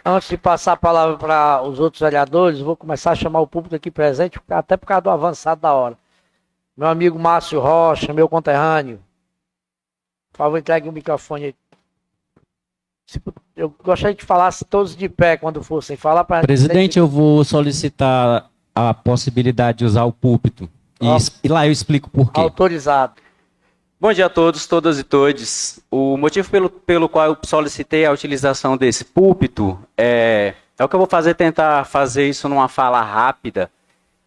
Antes de passar a palavra para os outros vereadores, vou começar a chamar o público aqui presente, até por causa do avançado da hora. Meu amigo Márcio Rocha, meu conterrâneo, por favor, entregue o microfone aí. Eu gostaria que falasse todos de pé quando fossem falar. Presidente, eu vou solicitar a possibilidade de usar o púlpito. E lá eu explico por quê. Autorizado. Bom dia a todos, todas e todes. O motivo pelo qual eu solicitei a utilização desse púlpito é o que eu vou fazer, tentar fazer isso numa fala rápida,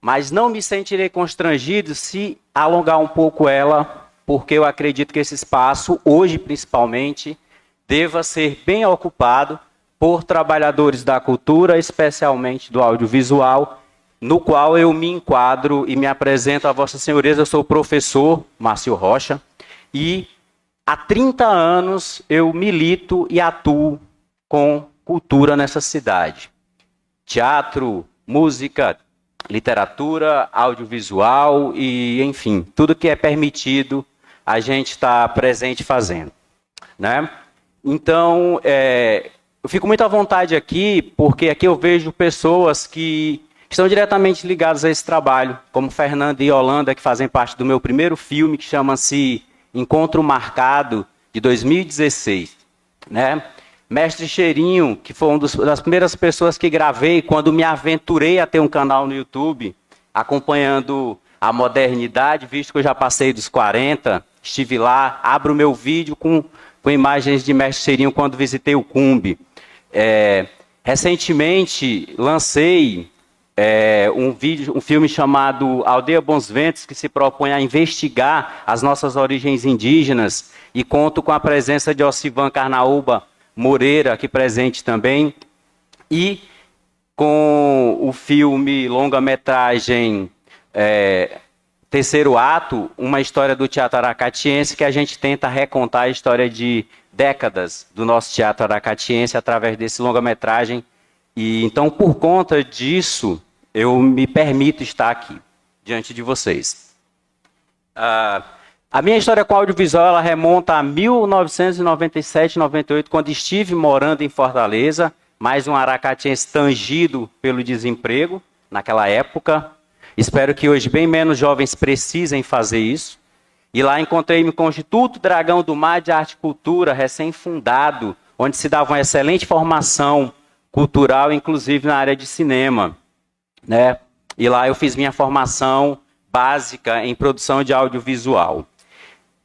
mas não me sentirei constrangido se alongar um pouco ela, porque eu acredito que esse espaço, hoje principalmente, deva ser bem ocupado por trabalhadores da cultura, especialmente do audiovisual, no qual eu me enquadro e me apresento a Vossa Senhoria. Eu sou o professor Márcio Rocha e há 30 anos eu milito e atuo com cultura nessa cidade. Teatro, música, literatura, audiovisual e, enfim, tudo que é permitido a gente está presente fazendo, né? Então, eu fico muito à vontade aqui, porque aqui eu vejo pessoas que estão diretamente ligadas a esse trabalho, como Fernanda e Yolanda, que fazem parte do meu primeiro filme, que chama-se Encontro Marcado, de 2016. Né? Mestre Cheirinho, que foi uma das primeiras pessoas que gravei quando me aventurei a ter um canal no YouTube, acompanhando a modernidade, visto que eu já passei dos 40, estive lá, abro o meu vídeo com imagens de Mestre Cheirinho quando visitei o Cumbe. Recentemente lancei um filme chamado Aldeia Bons Ventos, que se propõe a investigar as nossas origens indígenas, e conto com a presença de Ocivan Carnaúba Moreira, aqui presente também, e com o filme longa-metragem Terceiro Ato, uma história do teatro aracatiense, que a gente tenta recontar a história de décadas do nosso teatro aracatiense através desse longa-metragem. E então, por conta disso, eu me permito estar aqui, diante de vocês. A minha história com audiovisual ela remonta a 1997, 98, quando estive morando em Fortaleza, mais um aracatiense tangido pelo desemprego naquela época. Espero que hoje bem menos jovens precisem fazer isso. E lá encontrei-me com o Instituto Dragão do Mar de Arte e Cultura, recém-fundado, onde se dava uma excelente formação cultural, inclusive na área de cinema. Né? E lá eu fiz minha formação básica em produção de audiovisual.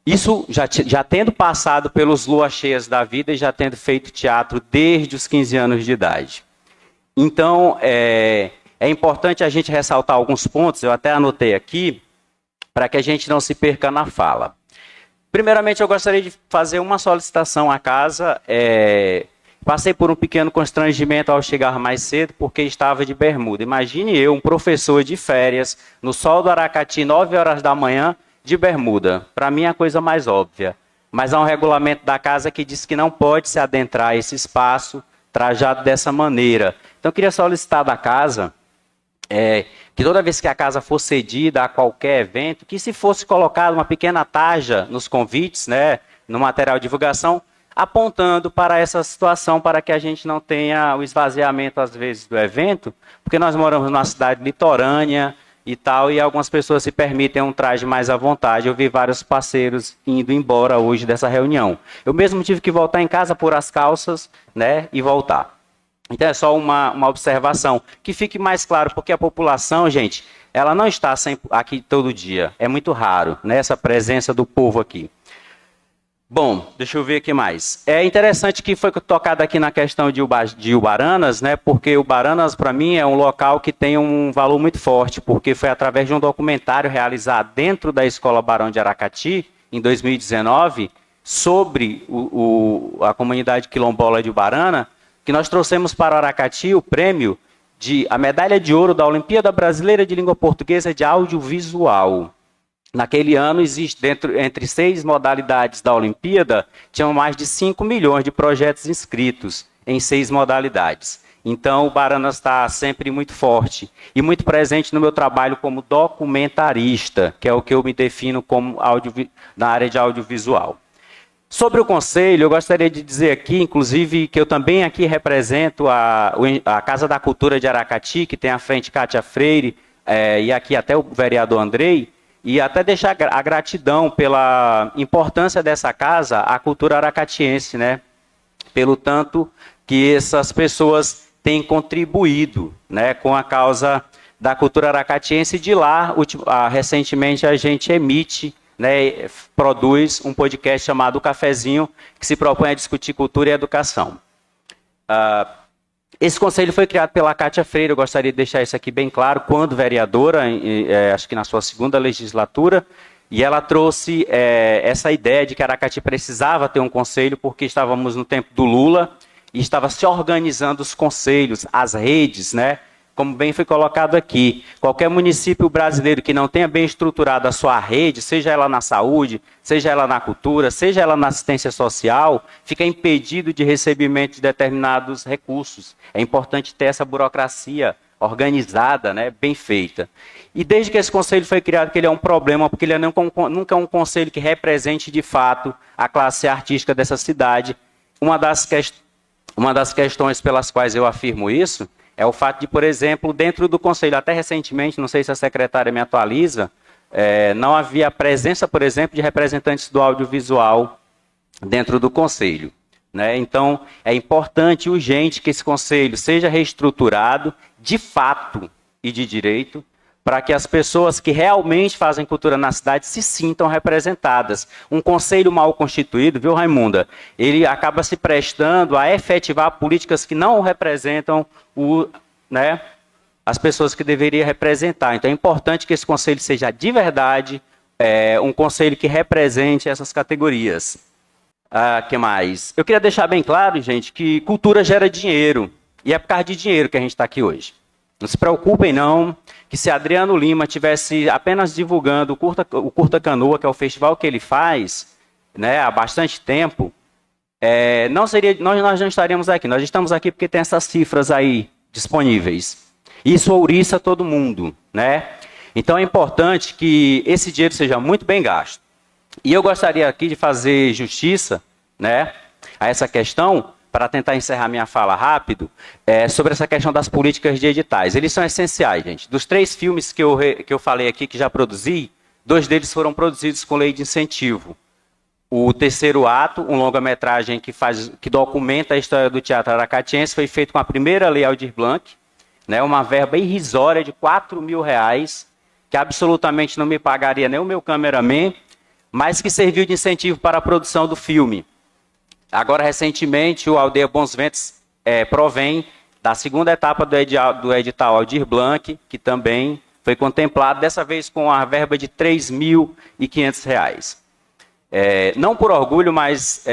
Isso já tendo passado pelos luas cheias da vida e já tendo feito teatro desde os 15 anos de idade. Então, é importante a gente ressaltar alguns pontos, eu até anotei aqui, para que a gente não se perca na fala. Primeiramente, eu gostaria de fazer uma solicitação à casa. Passei por um pequeno constrangimento ao chegar mais cedo, porque estava de bermuda. Imagine eu, um professor de férias, no sol do Aracati, 9 horas da manhã, de bermuda. Para mim é a coisa mais óbvia. Mas há um regulamento da casa que diz que não pode se adentrar esse espaço trajado dessa maneira. Então, eu queria solicitar da casa que toda vez que a casa for cedida a qualquer evento, que se fosse colocada uma pequena tarja nos convites, né, no material de divulgação, apontando para essa situação, para que a gente não tenha o esvaziamento, às vezes, do evento, porque nós moramos numa cidade litorânea e tal, e algumas pessoas se permitem um traje mais à vontade. Eu vi vários parceiros indo embora hoje dessa reunião. Eu mesmo tive que voltar em casa, pôr as calças, né, e voltar. Então é só uma observação, que fique mais claro, porque a população, gente, ela não está sempre aqui todo dia, é muito raro, né, essa presença do povo aqui. Bom, deixa eu ver aqui mais. É interessante que foi tocado aqui na questão de Ubaranas, né, porque Ubaranas, para mim, é um local que tem um valor muito forte, porque foi através de um documentário realizado dentro da Escola Barão de Aracati, em 2019, sobre a comunidade quilombola de Ubarana, que nós trouxemos para o Aracati o prêmio a medalha de ouro da Olimpíada Brasileira de Língua Portuguesa de Audiovisual. Naquele ano, entre 6 modalidades da Olimpíada, tinham mais de 5 milhões de projetos inscritos em 6 modalidades. Então, o Baranas está sempre muito forte e muito presente no meu trabalho como documentarista, que é o que eu me defino como na área de audiovisual. Sobre o conselho, eu gostaria de dizer aqui, inclusive, que eu também aqui represento a Casa da Cultura de Aracati, que tem à frente Cátia Freire, e aqui até o vereador Andrei, e até deixar a gratidão pela importância dessa casa à cultura aracatiense, né? Pelo tanto que essas pessoas têm contribuído, né, com a causa da cultura aracatiense. De lá, recentemente a gente emite, né, produz um podcast chamado Cafezinho, que se propõe a discutir cultura e educação. Esse conselho foi criado pela Cátia Freire, eu gostaria de deixar isso aqui bem claro, quando vereadora, acho que na sua segunda legislatura, e ela trouxe essa ideia de que Aracati precisava ter um conselho, porque estávamos no tempo do Lula, e estava se organizando os conselhos, as redes, né? Como bem foi colocado aqui, qualquer município brasileiro que não tenha bem estruturado a sua rede, seja ela na saúde, seja ela na cultura, seja ela na assistência social, fica impedido de recebimento de determinados recursos. É importante ter essa burocracia organizada, né, bem feita. E desde que esse conselho foi criado, que ele é um problema, porque ele nunca é um conselho que represente de fato a classe artística dessa cidade. Uma das questões pelas quais eu afirmo isso é o fato de, por exemplo, dentro do conselho, até recentemente, não sei se a secretária me atualiza, não havia presença, por exemplo, de representantes do audiovisual dentro do conselho, né? Então, é importante e urgente que esse conselho seja reestruturado de fato e de direito, para que as pessoas que realmente fazem cultura na cidade se sintam representadas. Um conselho mal constituído, viu, Raimunda? Ele acaba se prestando a efetivar políticas que não representam as pessoas que deveria representar. Então é importante que esse conselho seja de verdade um conselho que represente essas categorias. Que mais? Eu queria deixar bem claro, gente, que cultura gera dinheiro. E é por causa de dinheiro que a gente está aqui hoje. Não se preocupem, não, que se Adriano Lima tivesse apenas divulgando o Curta Canoa, que é o festival que ele faz, né, há bastante tempo, nós não estaríamos aqui. Nós estamos aqui porque tem essas cifras aí disponíveis. Isso ouriça todo mundo, né? Então é importante que esse dinheiro seja muito bem gasto. E eu gostaria aqui de fazer justiça, né, a essa questão, para tentar encerrar minha fala rápido, sobre essa questão das políticas de editais. Eles são essenciais, gente. Dos 3 filmes que eu falei aqui, que já produzi, 2 deles foram produzidos com lei de incentivo. O terceiro ato, um longa-metragem que documenta a história do teatro aracatiense, foi feito com a primeira lei Aldir Blanc, né, uma verba irrisória de R$4.000, que absolutamente não me pagaria nem o meu cameraman, mas que serviu de incentivo para a produção do filme. Agora, recentemente, o Aldeia Bons Ventos provém da segunda etapa do edital Aldir Blanc, que também foi contemplado, dessa vez com a verba de R$3.500. Não por orgulho, mas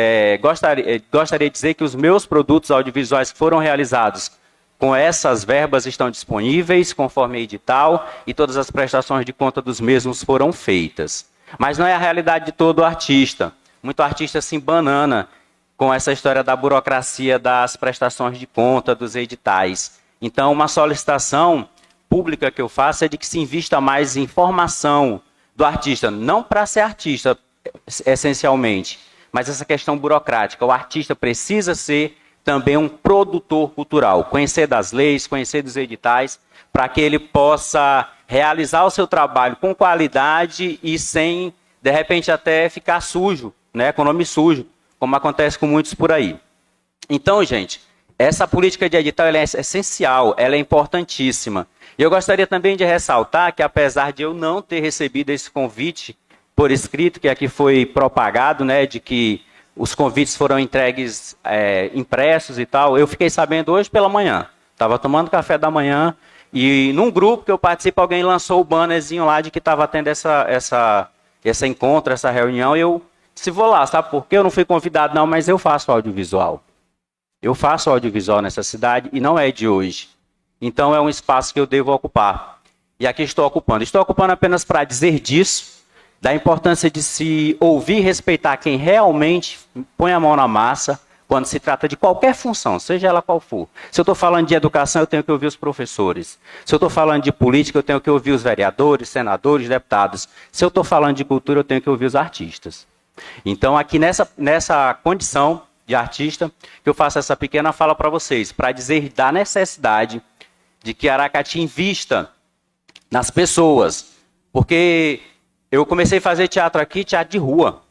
gostaria de dizer que os meus produtos audiovisuais que foram realizados com essas verbas estão disponíveis, conforme edital, e todas as prestações de conta dos mesmos foram feitas. Mas não é a realidade de todo artista. Muito artista se embanana com essa história da burocracia das prestações de conta, dos editais. Então, uma solicitação pública que eu faço é de que se invista mais em formação do artista, não para ser artista, essencialmente, mas essa questão burocrática. O artista precisa ser também um produtor cultural, conhecer das leis, conhecer dos editais, para que ele possa realizar o seu trabalho com qualidade e sem, de repente, até ficar sujo, né, com nome sujo, como acontece com muitos por aí. Então, gente, essa política de edital ela é essencial, ela é importantíssima. E eu gostaria também de ressaltar que, apesar de eu não ter recebido esse convite por escrito, que aqui foi propagado, né, de que os convites foram entregues impressos e tal, eu fiquei sabendo hoje pela manhã. Estava tomando café da manhã e num grupo que eu participo, alguém lançou o bannerzinho lá de que estava tendo esse encontro, essa reunião, e eu disse, vou lá, sabe por quê? Eu não fui convidado não, mas eu faço audiovisual. Eu faço audiovisual nessa cidade e não é de hoje. Então é um espaço que eu devo ocupar. E aqui estou ocupando. Estou ocupando apenas para dizer disso, da importância de se ouvir e respeitar quem realmente põe a mão na massa quando se trata de qualquer função, seja ela qual for. Se eu estou falando de educação, eu tenho que ouvir os professores. Se eu estou falando de política, eu tenho que ouvir os vereadores, senadores, deputados. Se eu estou falando de cultura, eu tenho que ouvir os artistas. Então, aqui nessa condição de artista, que eu faço essa pequena fala para vocês, para dizer da necessidade de que Aracati invista nas pessoas. Porque eu comecei a fazer teatro aqui, teatro de rua.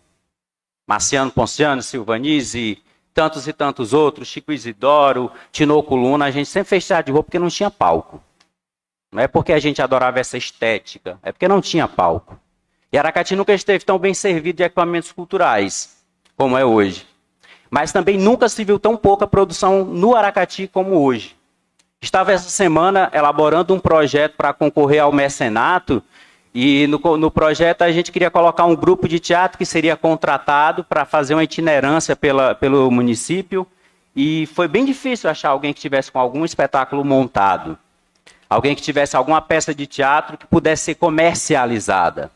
Marciano Ponciano, Silvanise, tantos e tantos outros, Chico Isidoro, Tinoco Luna, a gente sempre fez teatro de rua porque não tinha palco. Não é porque a gente adorava essa estética, é porque não tinha palco. E Aracati nunca esteve tão bem servido de equipamentos culturais, como é hoje. Mas também nunca se viu tão pouca produção no Aracati como hoje. Estava essa semana elaborando um projeto para concorrer ao mecenato, e no projeto a gente queria colocar um grupo de teatro que seria contratado para fazer uma itinerância pelo município, e foi bem difícil achar alguém que tivesse com algum espetáculo montado, alguém que tivesse alguma peça de teatro que pudesse ser comercializada.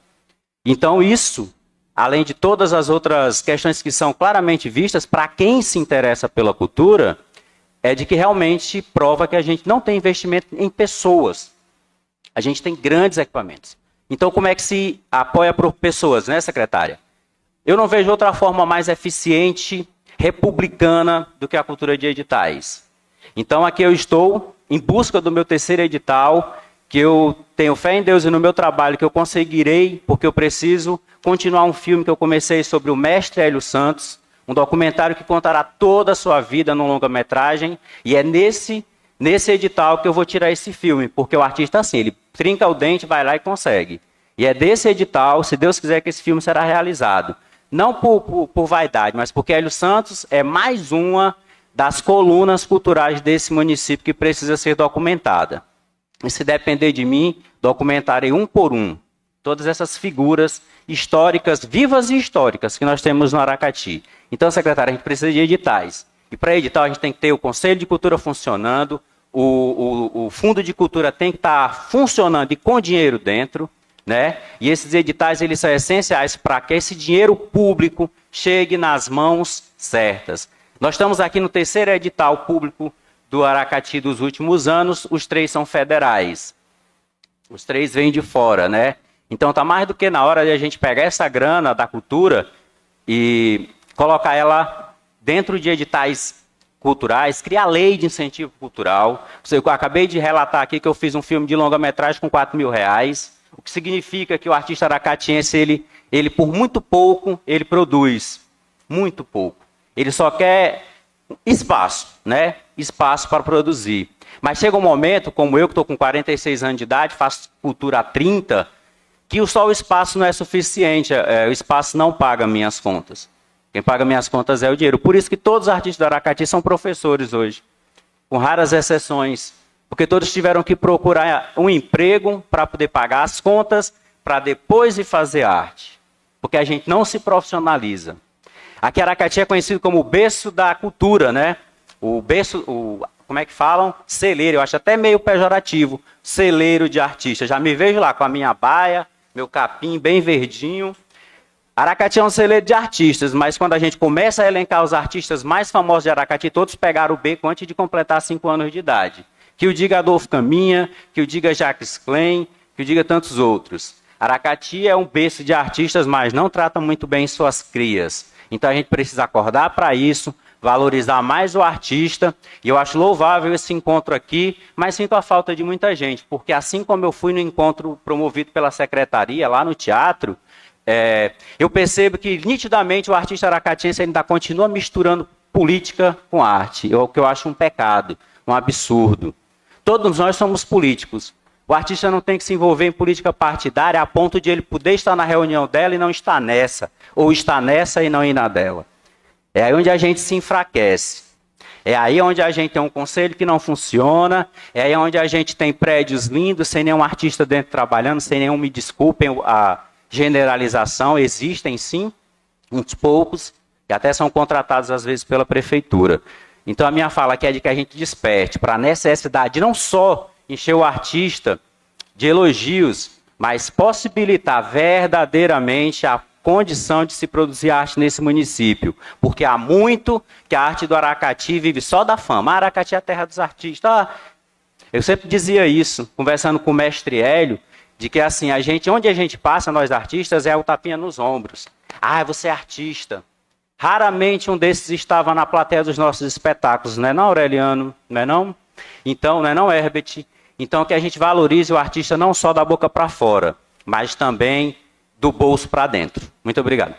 Então isso, além de todas as outras questões que são claramente vistas, para quem se interessa pela cultura, é de que realmente prova que a gente não tem investimento em pessoas. A gente tem grandes equipamentos. Então, como é que se apoia por pessoas, né, secretária? Eu não vejo outra forma mais eficiente, republicana, do que a cultura de editais. Então, aqui eu estou em busca do meu terceiro edital, que eu tenho fé em Deus e no meu trabalho, que eu conseguirei, porque eu preciso continuar um filme que eu comecei sobre o mestre Hélio Santos, um documentário que contará toda a sua vida numa longa-metragem, e é nesse edital que eu vou tirar esse filme, porque o artista, assim, ele trinca o dente, vai lá e consegue. E é desse edital, se Deus quiser, que esse filme será realizado. Não por vaidade, mas porque Hélio Santos é mais uma das colunas culturais desse município que precisa ser documentada. E se depender de mim, documentarei um por um todas essas figuras históricas, vivas e históricas, que nós temos no Aracati. Então, secretário, a gente precisa de editais. E para edital, a gente tem que ter o Conselho de Cultura funcionando, o Fundo de Cultura tem que estar funcionando e com dinheiro dentro, né? E esses editais, eles são essenciais para que esse dinheiro público chegue nas mãos certas. Nós estamos aqui no terceiro edital público do Aracati dos últimos anos, os 3 são federais. Os 3 vêm de fora, né? Então está mais do que na hora de a gente pegar essa grana da cultura e colocar ela dentro de editais culturais, criar lei de incentivo cultural. Eu acabei de relatar aqui que eu fiz um filme de longa-metragem com R$4.000, o que significa que o artista aracatiense, ele por muito pouco, ele produz. Muito pouco. Ele só quer espaço, né? Espaço para produzir. Mas chega um momento, como eu que estou com 46 anos de idade, faço cultura há 30, que só o espaço não é suficiente, o espaço não paga minhas contas. Quem paga minhas contas é o dinheiro. Por isso que todos os artistas do Aracati são professores hoje, com raras exceções, porque todos tiveram que procurar um emprego para poder pagar as contas, para depois ir fazer arte, porque a gente não se profissionaliza. Aqui Aracati é conhecido como o berço da cultura, né? O berço, como é que falam? Celeiro, eu acho até meio pejorativo, celeiro de artista. Já me vejo lá com a minha baia, meu capim bem verdinho. Aracati é um celeiro de artistas, mas quando a gente começa a elencar os artistas mais famosos de Aracati, todos pegaram o beco antes de completar 5 anos de idade. Que o diga Adolfo Caminha, que o diga Jacques Klein, que o diga tantos outros. Aracati é um berço de artistas, mas não trata muito bem suas crias. Então a gente precisa acordar para isso, valorizar mais o artista, e eu acho louvável esse encontro aqui, mas sinto a falta de muita gente, porque assim como eu fui no encontro promovido pela secretaria, lá no teatro, eu percebo que nitidamente o artista aracatiense ainda continua misturando política com arte, o que eu acho um pecado, um absurdo. Todos nós somos políticos. O artista não tem que se envolver em política partidária a ponto de ele poder estar na reunião dela e não estar nessa, ou estar nessa e não ir na dela. É aí onde a gente se enfraquece. É aí onde a gente tem um conselho que não funciona, é aí onde a gente tem prédios lindos, sem nenhum artista dentro trabalhando, sem nenhum, me desculpem a generalização, existem sim, uns poucos, que até são contratados às vezes pela prefeitura. Então a minha fala aqui é de que a gente desperte para a necessidade de não só encher o artista de elogios, mas possibilitar verdadeiramente a condição de se produzir arte nesse município. Porque há muito que a arte do Aracati vive só da fama. A Aracati é a terra dos artistas. Eu sempre dizia isso, conversando com o mestre Hélio, de que assim, onde a gente passa, nós artistas, é o tapinha nos ombros. Ah, você é artista. Raramente um desses estava na plateia dos nossos espetáculos, não é não, Aureliano? Não é não? Então, não é não, Herbert? Então, que a gente valorize o artista não só da boca para fora, mas também do bolso para dentro. Muito obrigado.